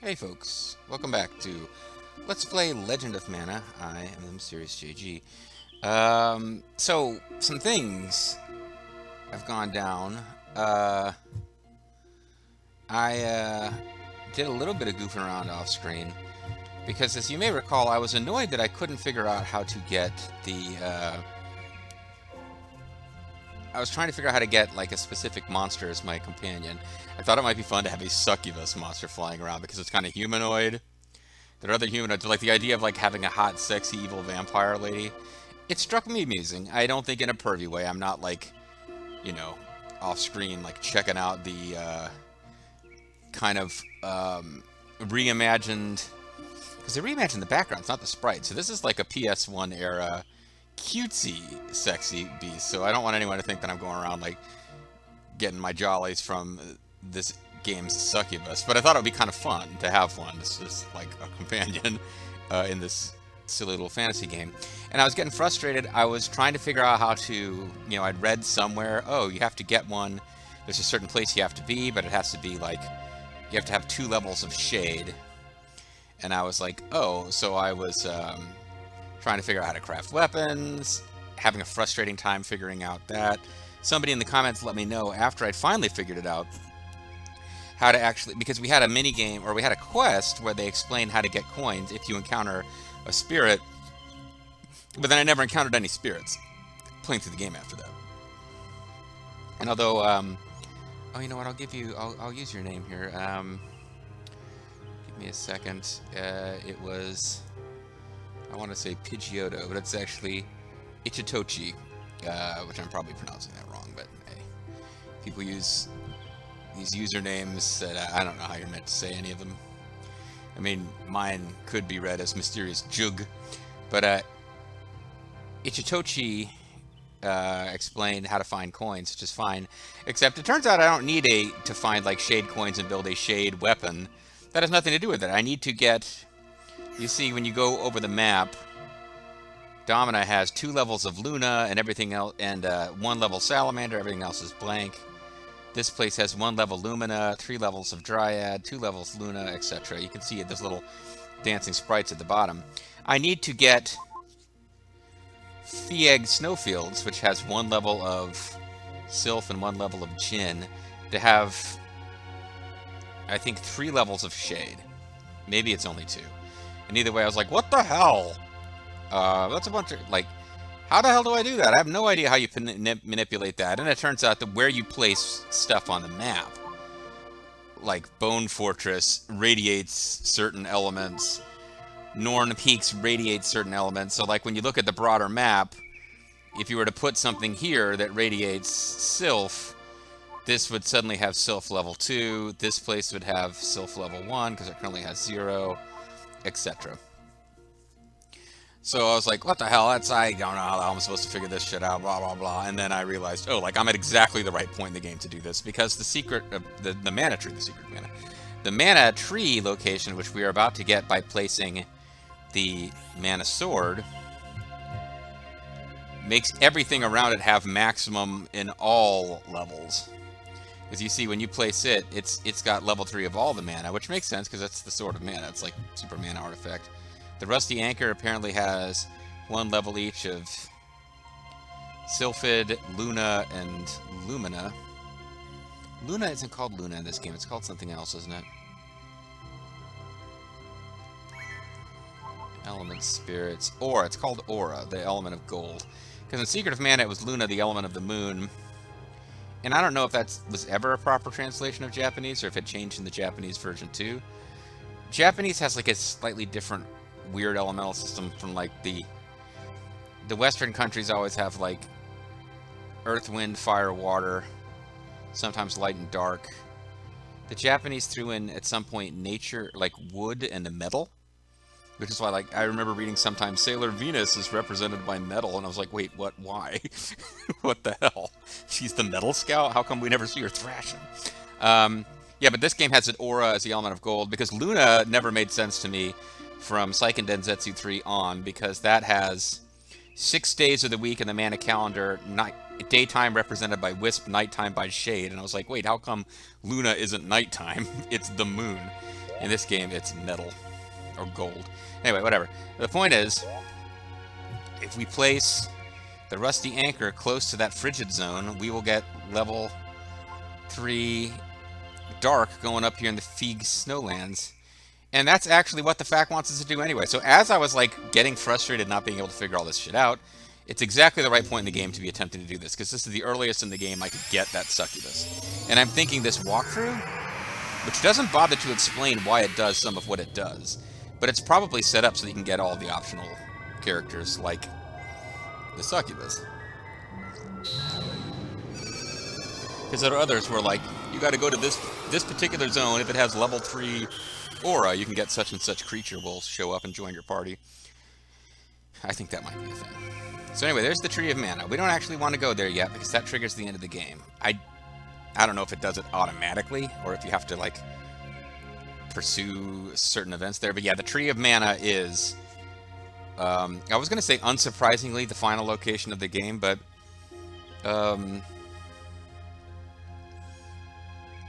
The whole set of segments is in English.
Hey folks, welcome back to Let's Play Legend of Mana. I am the Mysterious JG. So some things have gone down. I did a little bit of goofing around off screen because, as you may recall, I was annoyed that I couldn't figure out how to get the. I was trying to figure out how to get like a specific monster as my companion. I thought it might be fun to have a succubus monster flying around because it's kind of humanoid. There are other humanoids, like the idea of like having a hot, sexy, evil vampire lady. It struck me amusing. I don't think in a pervy way. I'm not like, you know, off screen like checking out the kind of reimagined, because they reimagined the backgrounds, not the sprites. So this is like a PS1 era cutesy, sexy beast. So I don't want anyone to think that I'm going around like getting my jollies from this game's succubus, but I thought it would be kind of fun to have one. This is like a companion in this silly little fantasy game. And I was getting frustrated. I was trying to figure out how to, I'd read somewhere, oh, you have to get one. There's a certain place you have to be, but it has to be like, you have to have 2 levels of shade. And I was like, oh, so I was trying to figure out how to craft weapons, having a frustrating time figuring out that. Somebody in the comments let me know after I'd finally figured it out how to actually, because we had a mini game, or we had a quest where they explained how to get coins if you encounter a spirit, but then I never encountered any spirits playing through the game after that. And although, oh, you know what, I'll use your name here. Give me a second. It was, I want to say Pidgeotto, but it's actually Ichitochi, which I'm probably pronouncing that wrong, but hey, people use these usernames that I don't know how you're meant to say any of them. I mean, mine could be read as Mysterious Jug, but Ichitochi explained how to find coins, which is fine, except it turns out I don't need to find like shade coins and build a shade weapon. That has nothing to do with it. I need to get, you see, when you go over the map, Domina has 2 levels of Luna and everything else, and 1 level Salamander, everything else is blank. This place has 1 level Lumina, 3 levels of Dryad, 2 levels Luna, etc. You can see those little dancing sprites at the bottom. I need to get Fieg Snowfields, which has 1 level of Sylph and 1 level of Jinn, to have, I think, 3 levels of Shade. Maybe it's only 2. And either way, I was like, what the hell? That's a bunch of, like, how the hell do I do that? I have no idea how you manipulate that. And it turns out that where you place stuff on the map, like Bone Fortress radiates certain elements, Norn Peaks radiates certain elements. So like when you look at the broader map, if you were to put something here that radiates Sylph, this would suddenly have Sylph level 2. This place would have Sylph level 1 because it currently has 0, etc. So I was like, what the hell? I don't know how I'm supposed to figure this shit out, blah, blah, blah. And then I realized, oh, like I'm at exactly the right point in the game to do this, because the secret of the mana tree, the mana tree location, which we are about to get by placing the mana sword, makes everything around it have maximum in all levels. As you see, when you place it, it's got level 3 of all the mana, which makes sense because that's the sword of mana. It's like super mana artifact. The Rusty Anchor apparently has 1 level each of Sylphid, Luna, and Lumina. Luna isn't called Luna in this game. It's called something else, isn't it? Element Spirits. Aura. It's called Aura, the element of gold. Because in Secret of Mana, it was Luna, the element of the moon. And I don't know if that was ever a proper translation of Japanese, or if it changed in the Japanese version too. Japanese has like a slightly different weird elemental system from like the Western countries always have like earth, wind, fire, water, sometimes light and dark. The Japanese threw in at some point nature, like wood and the metal, which is why, like, I remember reading sometimes Sailor Venus is represented by metal, and I was like, wait, what, why? What the hell? She's the metal scout? How come we never see her thrashing? Yeah, but this game has an aura as the element of gold, because Luna never made sense to me from Seiken Densetsu 3 on, because that has 6 days of the week in the mana calendar, daytime represented by wisp, nighttime by shade, and I was like, wait, how come Luna isn't nighttime? It's the moon. In this game, it's metal or gold. Anyway, whatever. The point is, if we place the rusty anchor close to that frigid zone, we will get level 3 dark going up here in the Feig Snowlands. And that's actually what the FAQ wants us to do anyway. So as I was like getting frustrated not being able to figure all this shit out, it's exactly the right point in the game to be attempting to do this, because this is the earliest in the game I could get that succubus. And I'm thinking this walkthrough, which doesn't bother to explain why it does some of what it does, but it's probably set up so you can get all the optional characters like the succubus. Because there are others where, like, you got to go to this particular zone. If it has level 3 aura, you can get such and such creature will show up and join your party. I think that might be a thing. So anyway, there's the Tree of Mana. We don't actually want to go there yet because that triggers the end of the game. I don't know if it does it automatically or if you have to, like, pursue certain events there. But yeah, the Tree of Mana is, I was going to say unsurprisingly, the final location of the game, but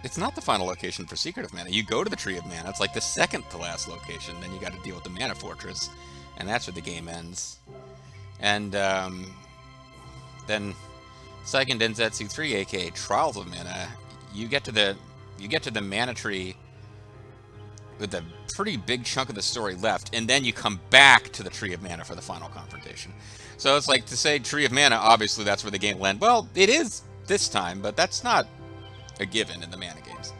it's not the final location for Secret of Mana. You go to the Tree of Mana. It's like the second to last location. Then you got to deal with the Mana Fortress, and that's where the game ends. And then Seiken Densetsu 3, aka Trials of Mana, you get to the Mana Tree with a pretty big chunk of the story left, and then you come back to the Tree of Mana for the final confrontation. So it's like to say Tree of Mana, obviously that's where the game will end. Well, it is this time, but that's not a given in the Mana games.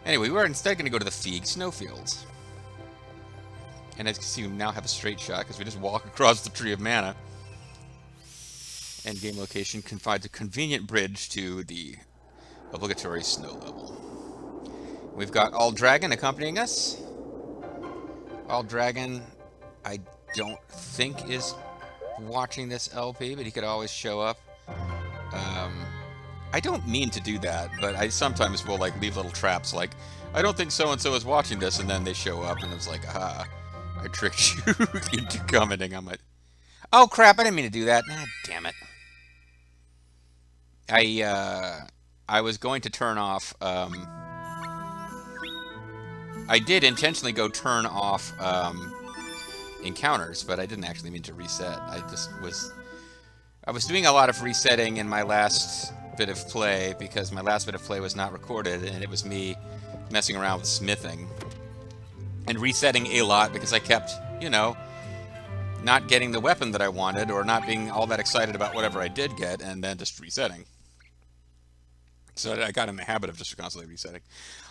Anyway, we're instead going to go to the Feig Snowfields. And as you can see, we now have a straight shot because we just walk across the Tree of Mana. Endgame location confides a convenient bridge to the obligatory snow level. We've got All Dragon accompanying us. All Dragon, I don't think is watching this LP, but he could always show up. I don't mean to do that, but I sometimes will like leave little traps like, I don't think so-and-so is watching this, and then they show up and it's like, aha, I tricked you into commenting on my... Oh crap, I didn't mean to do that. Ah, damn it. I was going to turn off, I did intentionally go turn off encounters, but I didn't actually mean to reset. I was doing a lot of resetting in my last bit of play because my last bit of play was not recorded, and it was me messing around with smithing and resetting a lot because I kept, you know, not getting the weapon that I wanted or not being all that excited about whatever I did get, and then just resetting. So I got in the habit of just constantly resetting.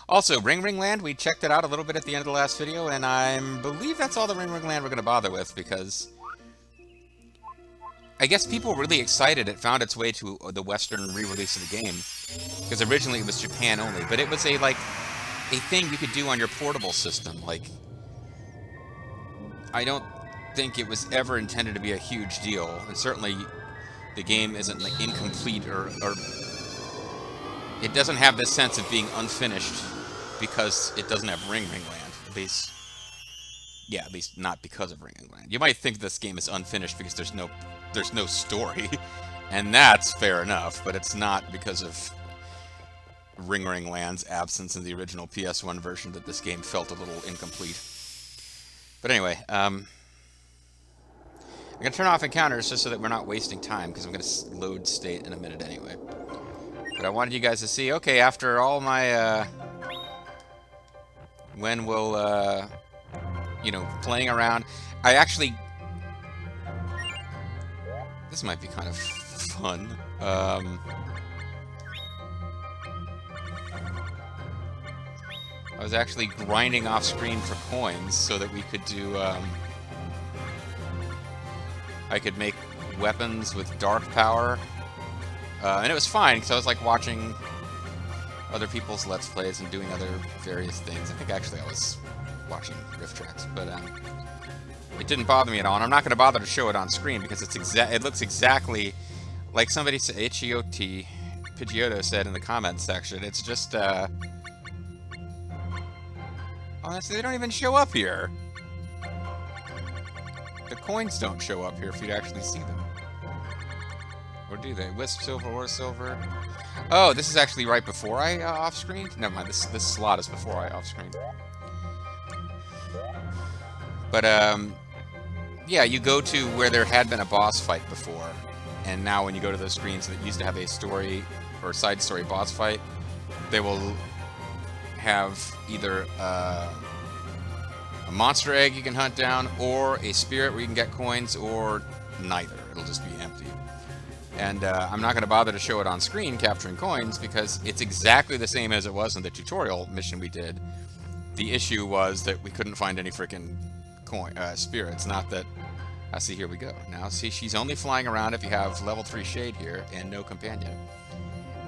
Also, Ring Ring Land, we checked it out a little bit at the end of the last video, and I believe that's all the Ring Ring Land we're going to bother with, because I guess people were really excited it found its way to the Western re-release of the game, because originally it was Japan only, but it was a thing you could do on your portable system. Like, I don't think it was ever intended to be a huge deal, and certainly the game isn't like incomplete or it doesn't have this sense of being unfinished because it doesn't have Ring Ring Land. At least not because of Ring Ring Land. You might think this game is unfinished because there's no story, and that's fair enough, but it's not because of Ring Ring Land's absence in the original PS1 version that this game felt a little incomplete. But anyway, I'm going to turn off encounters just so that we're not wasting time, because I'm going to load state in a minute anyway. But I wanted you guys to see, okay, after all my, when we'll, you know, playing around, I actually, this might be kind of fun. I was actually grinding off screen for coins so that we could do, I could make weapons with dark power. And it was fine, because I was like watching other people's Let's Plays and doing other various things. I think actually I was watching riff tracks, but it didn't bother me at all. And I'm not going to bother to show it on screen because it looks exactly like somebody said, Pidgeotto said in the comments section. It's just, honestly, they don't even show up here. The coins don't show up here if you'd actually see them. Or do they? Wisp Silver or Silver? Oh, this is actually right before I off-screened? Never mind, this slot is before I off-screened. But yeah, you go to where there had been a boss fight before, and now when you go to those screens that used to have a story or side story boss fight, they will have either a monster egg you can hunt down, or a spirit where you can get coins, or neither. It'll just be empty. And I'm not going to bother to show it on screen capturing coins because it's exactly the same as it was in the tutorial mission we did. The issue was that we couldn't find any freaking spirits. Not that... see, here we go. Now, see, she's only flying around if you have level 3 shade here and no companion.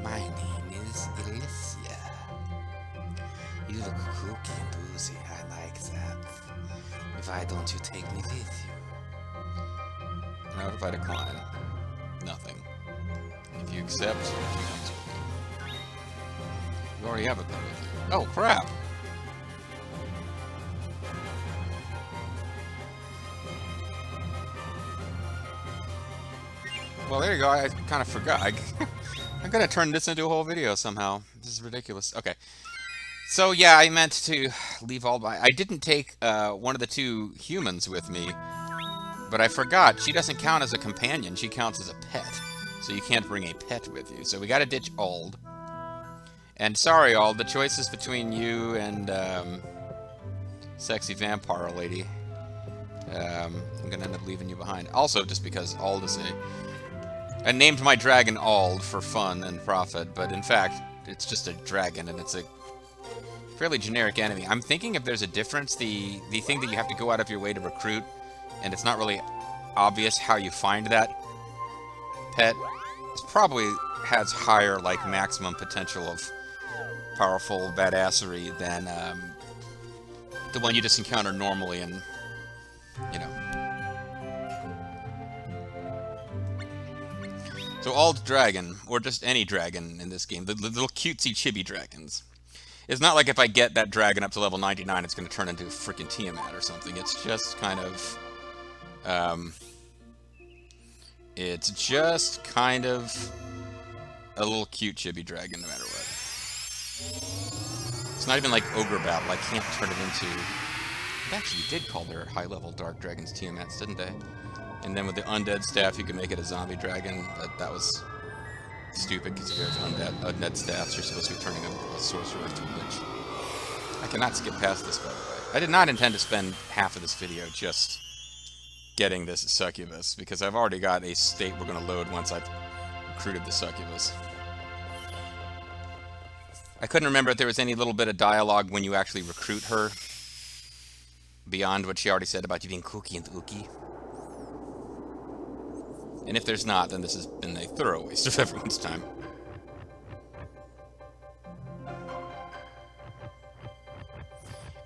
My name is Alicia. You look kooky and oozy. I like that. Why don't you take me with you? Now, if I decline, nothing. If you accept, she comes with you. You already have a gun with you. Oh, crap! Well, there you go. I kind of forgot. I'm gonna turn this into a whole video somehow. This is ridiculous. Okay. So, yeah, I meant to leave all my... I didn't take one of the 2 humans with me, but I forgot. She doesn't count as a companion. She counts as a pet. So you can't bring a pet with you. So we gotta ditch Ald. And sorry, Ald, the choice is between you and sexy vampire lady. I'm gonna end up leaving you behind. Also, just because Ald is I named my dragon Ald for fun and profit, but in fact, it's just a dragon, and it's a fairly generic enemy. I'm thinking if there's a difference, the thing that you have to go out of your way to recruit, and it's not really obvious how you find that pet, it probably has higher, like, maximum potential of powerful badassery than the one you just encounter normally, and, you know. So Ald Dragon, or just any dragon in this game, the little cutesy chibi dragons. It's not like if I get that dragon up to level 99, it's going to turn into a freaking Tiamat or something. It's just kind of... it's just kind of a little cute chibi dragon no matter what. It's not even like Ogre Battle. I can't turn it into... They actually did call their high-level dark dragons Tiamats, didn't they? And then with the undead staff, you could make it a zombie dragon. That was stupid, because if you have undead staffs, you're supposed to be turning a sorcerer into a witch. I cannot skip past this, by the way. I did not intend to spend half of this video just getting this succubus, because I've already got a state we're going to load once I've recruited the succubus. I couldn't remember if there was any little bit of dialogue when you actually recruit her, beyond what she already said about you being kooky and ooky. And if there's not, then this has been a thorough waste of everyone's time.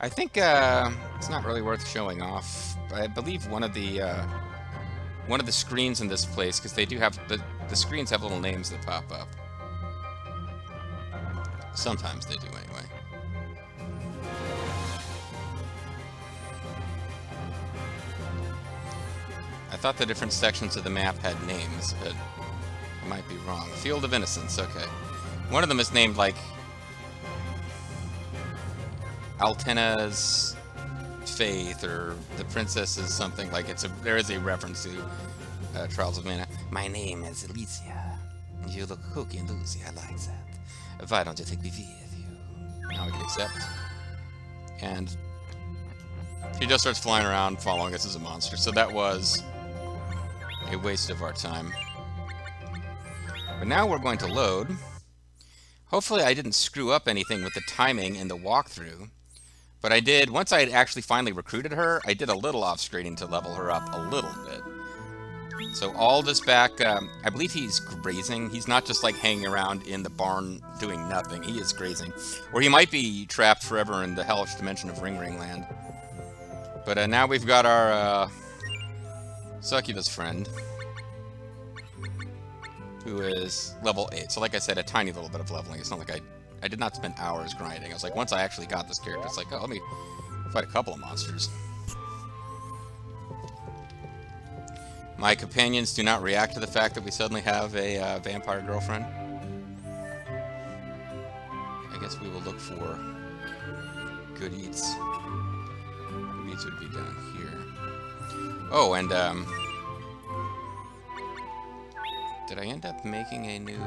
I think it's not really worth showing off. I believe one of the screens in this place, because they do have the screens have little names that pop up. Sometimes they do, anyway. I thought the different sections of the map had names, but I might be wrong. Field of Innocence, okay. One of them is named, like, Altena's Faith, or the Princess is something, like, there is a reference to Trials of Mana. My name is Alicia. You look kooky and oozy, I like that. Why don't you take me with you? Now we can accept. And she just starts flying around following us as a monster, so that was a waste of our time. But now we're going to load. Hopefully I didn't screw up anything with the timing in the walkthrough, but I did, once I had actually finally recruited her, I did a little off-screening to level her up a little bit. So Ald is back, I believe he's grazing. He's not just like hanging around in the barn doing nothing, he is grazing. Or he might be trapped forever in the hellish dimension of Ring Ring Land. But now we've got our succubus friend, who is level 8. So like I said, a tiny little bit of leveling. It's not like I did not spend hours grinding. I was like, once I actually got this character, it's like, oh, let me fight a couple of monsters. My companions do not react to the fact that we suddenly have a vampire girlfriend. I guess we will look for good eats. beads would be down here. Oh, and did I end up making a new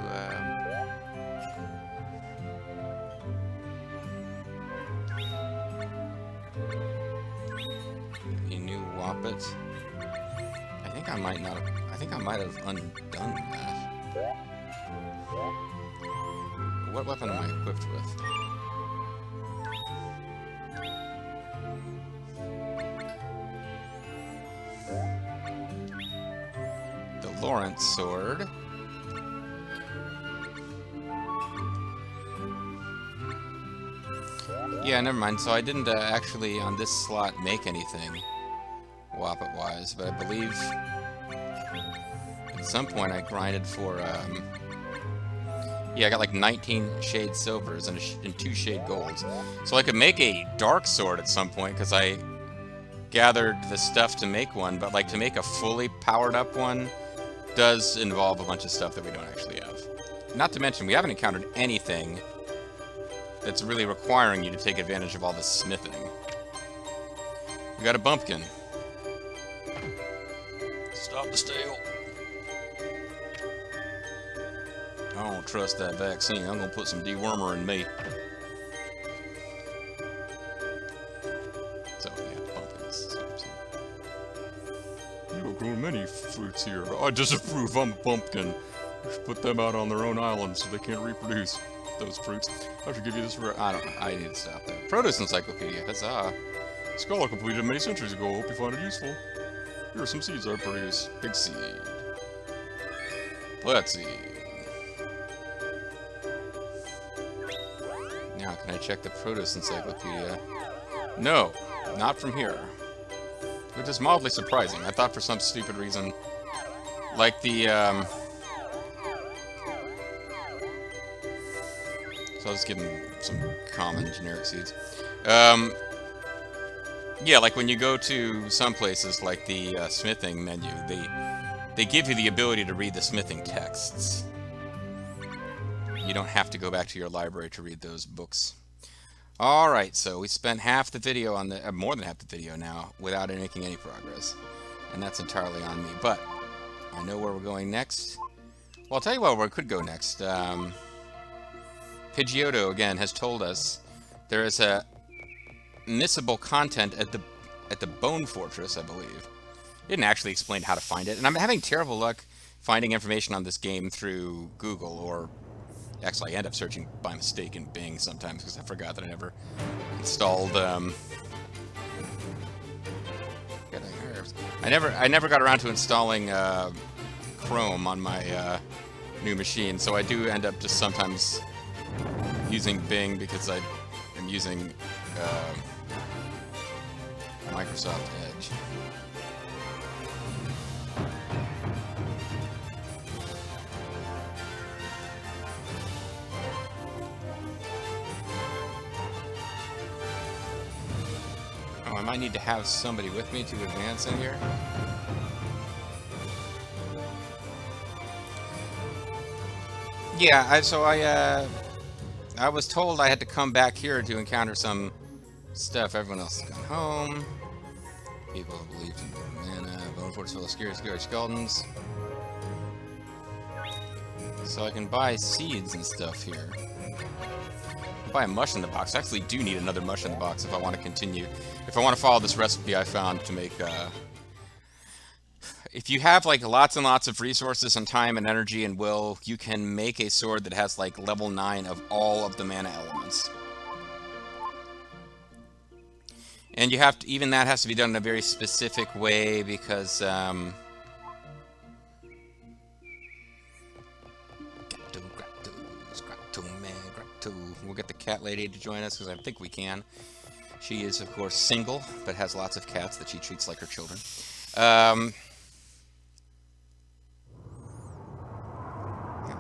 Woppet? I think I might not have. I think I might have undone that. What weapon am I equipped with? The Lawrence sword. Yeah, never mind. So I didn't actually on this slot make anything Woppet-wise, but I believe at some point I grinded for yeah, I got like 19 shade silvers and 2 shade golds. So I could make a dark sword at some point because I gathered the stuff to make one, but like to make a fully powered up one does involve a bunch of stuff that we don't actually have. Not to mention, we haven't encountered anything that's really requiring you to take advantage of all this smithing. We got a bumpkin. Stop the steal. I don't trust that vaccine. I'm gonna put some dewormer in me. So, yeah, pumpkins. You don't grow many fruits here. I disapprove. I'm a pumpkin. You should put them out on their own island so they can't reproduce those fruits. I should give you this for... I don't know. I need to stop that. Produce Encyclopedia. Huzzah. Scholar completed many centuries ago. Hope you find it useful. Here are some seeds I produce. Big seed. Flat seed. Now, can I check the Produce Encyclopedia? No, not from here. Which is mildly surprising. I thought for some stupid reason, like the, so I'll just give them some common generic seeds. Yeah, like when you go to some places like the smithing menu, they give you the ability to read the smithing texts. You don't have to go back to your library to read those books. Alright, so we spent half the video on the... more than half the video now, without making any progress. And that's entirely on me. But, I know where we're going next. Well, I'll tell you where we could go next. Pidgeotto, again, has told us there is a missable content at the Bone Fortress, I believe. He didn't actually explain how to find it. And I'm having terrible luck finding information on this game through Google or... Actually, I end up searching by mistake in Bing sometimes because I forgot that I never installed. I never got around to installing Chrome on my new machine, so I do end up just sometimes using Bing because I am using Microsoft Edge. I might need to have somebody with me to advance in here. Yeah, I was told I had to come back here to encounter some stuff. Everyone else has gone home. People have believed in mana. Bone Fortress full of scary skeletons. So I can buy seeds and stuff here. Buy a mush in the box. I actually do need another mush in the box if I want to continue. If I want to follow this recipe I found to make, if you have, like, lots and lots of resources and time and energy and will, you can make a sword that has, like, level 9 of all of the mana elements. And you have to, even that has to be done in a very specific way because, we'll get the cat lady to join us because I think we can. She is, of course, single, but has lots of cats that she treats like her children. I'm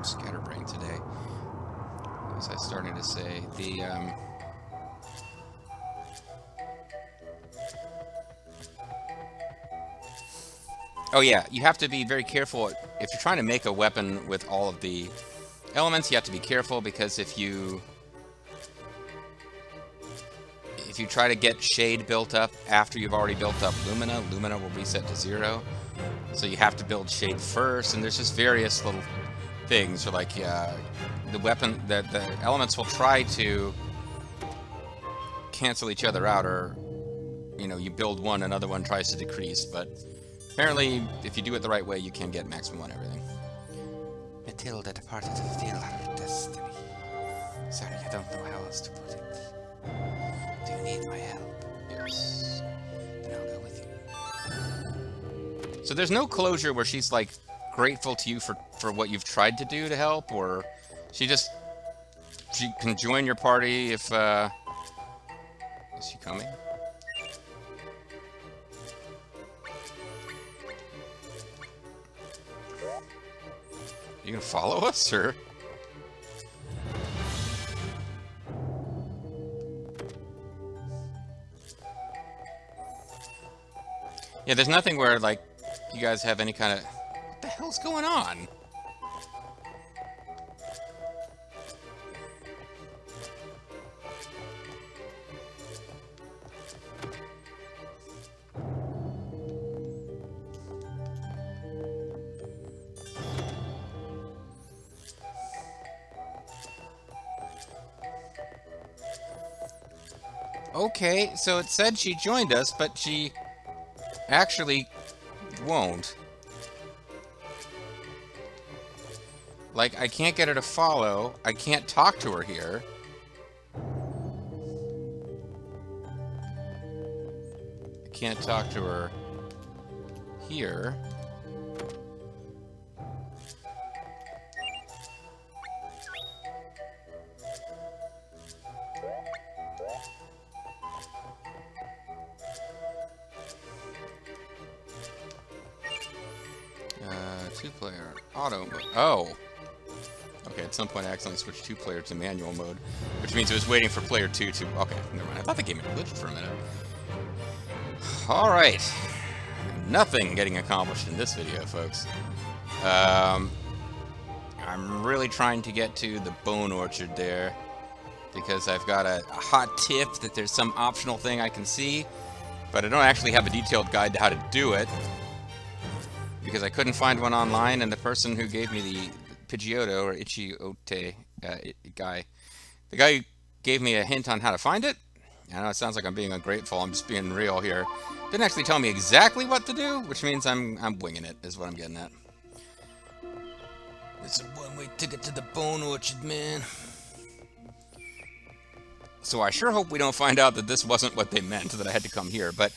scatterbrained today. What was I starting to say? The, oh yeah, you have to be very careful. If you're trying to make a weapon with all of the elements, you have to be careful because if you if you try to get Shade built up after you've already built up Lumina, Lumina will reset to 0. So you have to build Shade first, and there's just various little things. So like, the weapon, the elements will try to cancel each other out, or, you know, you build one, another one tries to decrease, but apparently, if you do it the right way, you can get maximum on everything. Matilda departed to fulfill her destiny. Sorry, I don't know how else to put it. Do you need my help? Yes. Then I'll go with you. So there's no closure where she's, like, grateful to you for what you've tried to do to help, or she can join your party if, is she coming? You gonna follow us, or? Yeah, there's nothing where, like, you guys have any kind of... What the hell's going on? Okay, so it said she joined us, but she actually won't. Like, I can't get her to follow. I can't talk to her here. I can't talk to her here. Two-player auto mode. Oh. Okay, at some point I accidentally switched two-player to manual mode, which means it was waiting for player 2 to... Okay, never mind. I thought the game had glitched for a minute. Alright. Nothing getting accomplished in this video, folks. I'm really trying to get to the Bone Orchard there, because I've got a hot tip that there's some optional thing I can see, but I don't actually have a detailed guide to how to do it, because I couldn't find one online, and the person who gave me the Pidgeotto, or Ichiote guy, the guy who gave me a hint on how to find it, I know it sounds like I'm being ungrateful, I'm just being real here, didn't actually tell me exactly what to do, which means I'm winging it, is what I'm getting at. It's a one-way ticket to the Bone Orchard, man. So I sure hope we don't find out that this wasn't what they meant, that I had to come here, but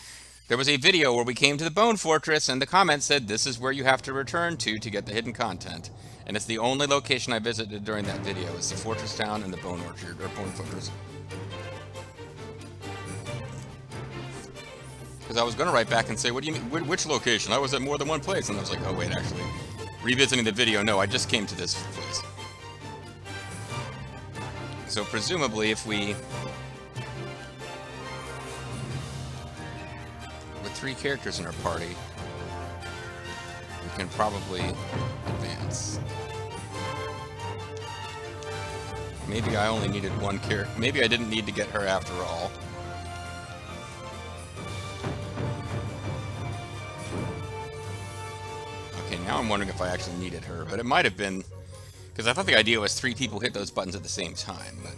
there was a video where we came to the Bone Fortress, and the comment said this is where you have to return to get the hidden content. And it's the only location I visited during that video. It's the Fortress Town and the Bone Orchard, or Bone Fortress. Because I was going to write back and say, what do you mean, which location? I was at more than one place. And I was like, oh wait, actually, revisiting the video, no, I just came to this place. So presumably if we... with 3 characters in our party, we can probably advance. Maybe I only needed one character. Maybe I didn't need to get her after all. Okay, now I'm wondering if I actually needed her, but it might have been... because I thought the idea was 3 people hit those buttons at the same time, but...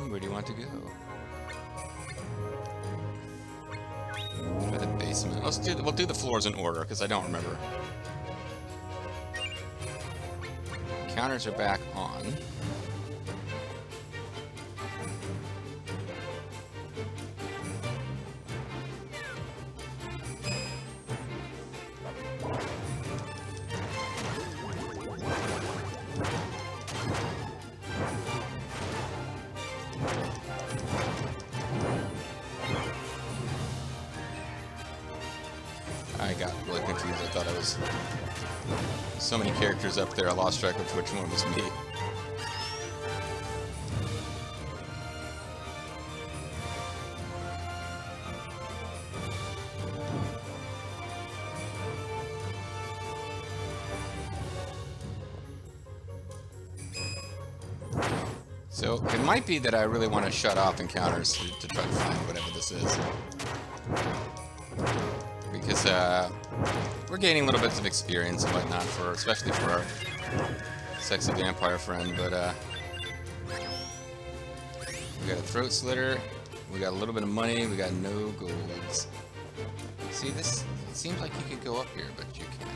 where do you want to go? Try the basement. We'll do the floors in order, because I don't remember. Counters are back on. I got really confused. I thought I was... so many characters up there, I lost track of which one was me. So it might be that I really want to shut off encounters to try to find whatever this is. Because we're gaining little bits of experience and whatnot, especially for our sexy vampire friend, but we got a throat slitter, we got a little bit of money, we got no golds. See, this it seems like you could go up here, but you can't.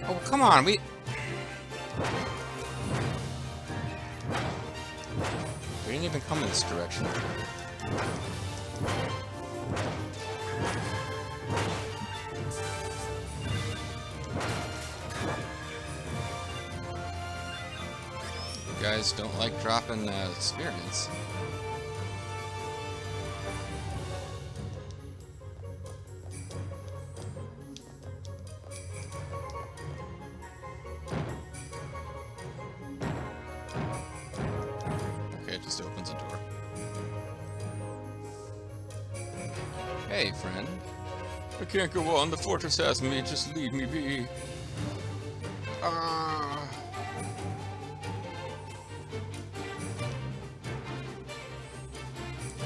Oh, come on, we didn't even come in this direction. You guys don't like dropping experience. Okay, it just opens a door. Hey, friend. I can't go on. The fortress has me. Just leave me be.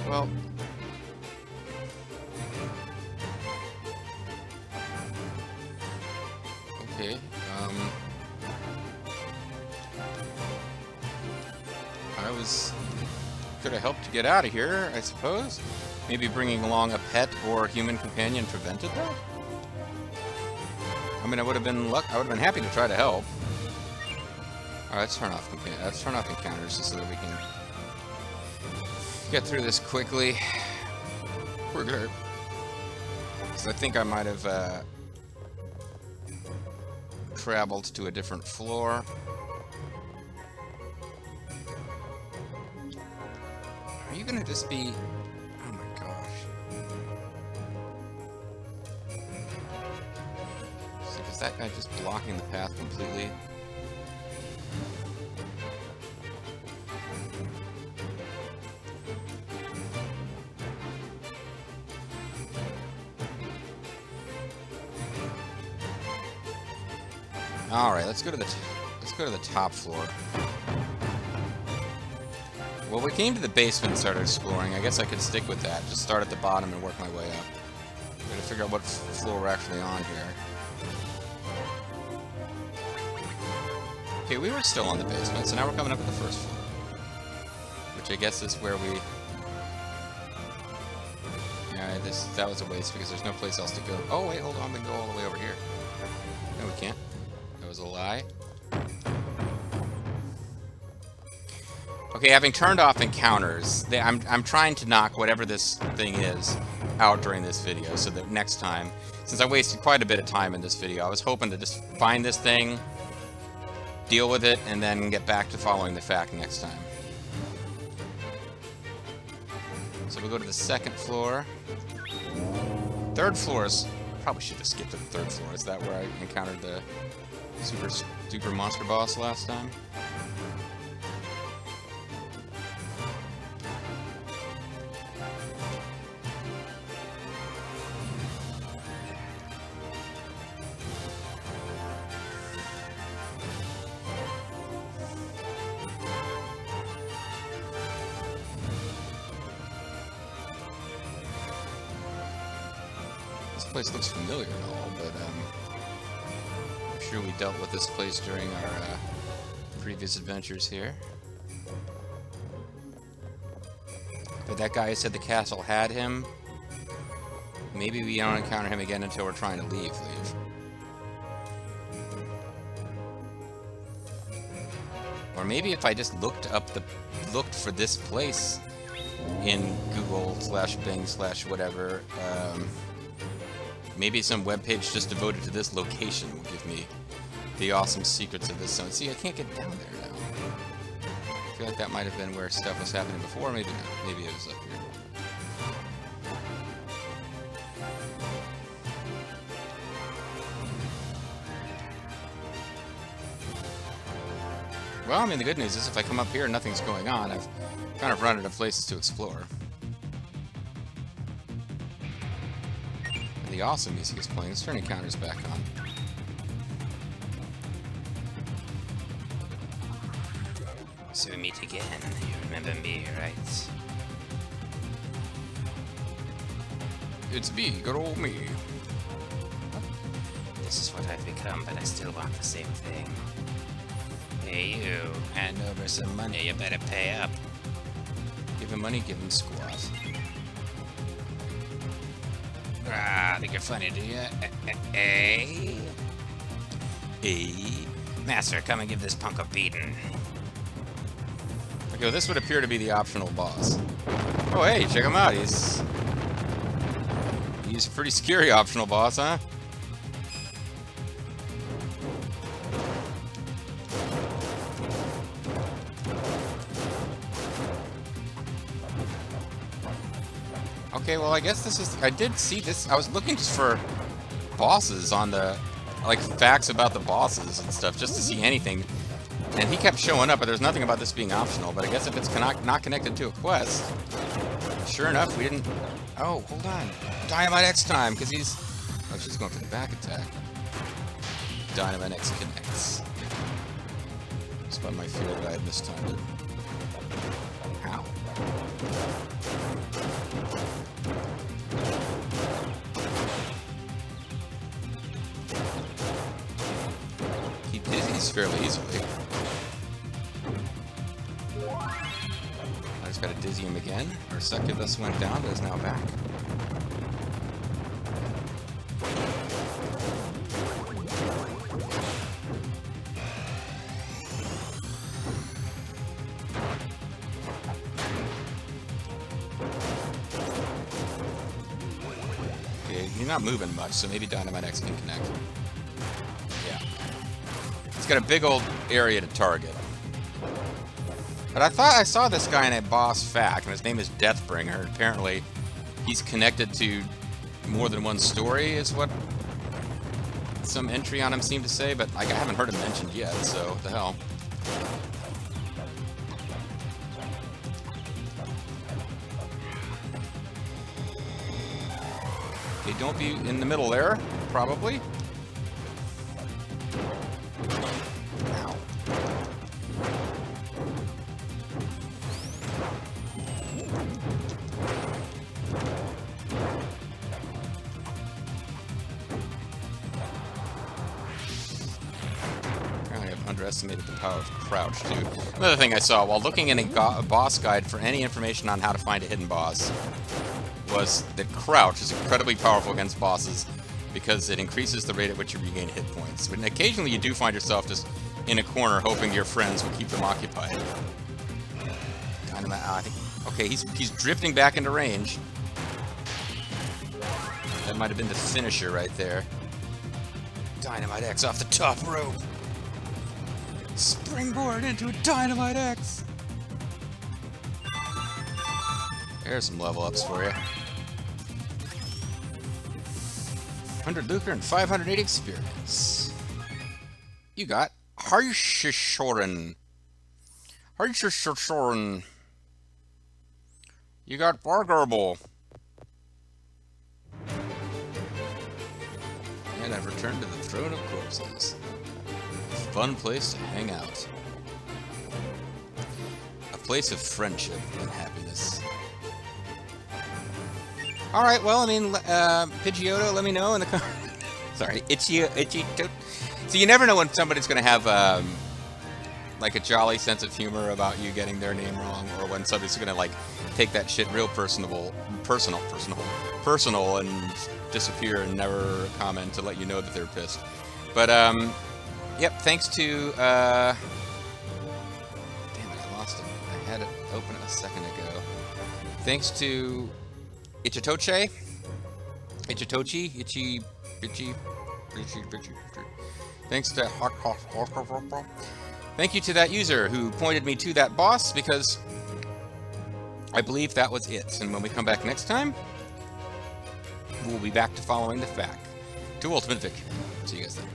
Well. Okay. Could have helped to get out of here, I suppose. Maybe bringing along a pet or human companion prevented that? I mean, I would have been happy to try to help. Alright, let's turn off encounters just so that we can get through this quickly. We're good. Because I think I might have traveled to a different floor. Are you gonna just be... Oh my gosh. See, is that guy just blocking the path completely? Alright, let's go to the top floor. Well, we came to the basement and started exploring. I guess I could stick with that. Just start at the bottom and work my way up. Gotta figure out what floor we're actually on here. Okay, we were still on the basement, so now we're coming up at the first floor. Which I guess is where we... Yeah, that was a waste because there's no place else to go. Oh, wait, hold on. We can go all the way over here. No, we can't. That was a lie. Okay, having turned off encounters, I'm trying to knock whatever this thing is out during this video, so that next time, since I wasted quite a bit of time in this video, I was hoping to just find this thing, deal with it, and then get back to following the fact next time. So we'll go to the second floor. Third floor is... Probably should have skipped to the third floor. Is that where I encountered the super monster boss last time? This place looks familiar and all, but I'm sure we dealt with this place during our previous adventures here. But that guy who said the castle had him. Maybe we don't encounter him again until we're trying to leave. Or maybe if I just looked for this place in Google/Bing/whatever, maybe some webpage just devoted to this location will give me the awesome secrets of this zone. See, I can't get down there now. I feel like that might have been where stuff was happening before, maybe not. Maybe it was up here. Well, I mean, the good news is if I come up here and nothing's going on, I've kind of run out of places to explore. the awesome music is playing. Let's turn encounters back on. So we meet again. You remember me, right? It's me, good old me. This is what I've become, but I still want the same thing. Hey, you. Hand over some money. You better pay up. Give him money, give him squat. Ah, think you're funny, do you? Hey? Master, come and give this punk a beating. Okay, well, this would appear to be the optional boss. Oh, hey, check him out. He's a pretty scary optional boss, huh? Okay, well, I guess this is... I did see this... I was looking just for bosses on the... like, facts about the bosses and stuff, just to see anything. And he kept showing up, but there's nothing about this being optional. But I guess if it's not connected to a quest... Sure enough, we didn't... Oh, hold on. Dynamite X time, because he's... Oh, she's going for the back attack. Dynamite X connects. Despite my fear that I had mistimed it. How? He dizzies fairly easily. I just gotta dizzy him again. Our succubus went down, but is now back. Okay, you're not moving much, so maybe Dynamite X can connect. Yeah. It's got a big old area to target. But I thought I saw this guy in a boss fact, and his name is Deathbringer. Apparently, he's connected to more than one story, is what some entry on him seemed to say, but like, I haven't heard him mentioned yet, so what the hell. Okay, don't be in the middle there, probably. Ow. Apparently I've underestimated the power of crouch, too. Another thing I saw while looking in a boss guide for any information on how to find a hidden boss was that crouch is incredibly powerful against bosses because it increases the rate at which you regain hit points. But occasionally you do find yourself just in a corner hoping your friends will keep them occupied. Dynamite, I think, okay, he's drifting back into range. That might have been the finisher right there. Dynamite X off the top rope. Springboard into a Dynamite X. There's some level ups for you. 100 lucre and 580 experience. You got Harshishoren. Harshishoren. You got Bargarble. And I've returned to the Throne of Corpses. Fun place to hang out. A place of friendship and happiness. Alright, well, I mean, Pidgeotto, let me know in the sorry, itchy. So you never know when somebody's going to have, like, a jolly sense of humor about you getting their name wrong, or when somebody's going to, like, take that shit real personal, and disappear and never comment to let you know that they're pissed. But, yep, thanks to, damn it, I lost it. I had it open a second ago. Thanks to Ichitochi. Thanks to thank you to that user who pointed me to that boss, because I believe that was it. And when we come back next time, we'll be back to following the fact to ultimate victory. See you guys then.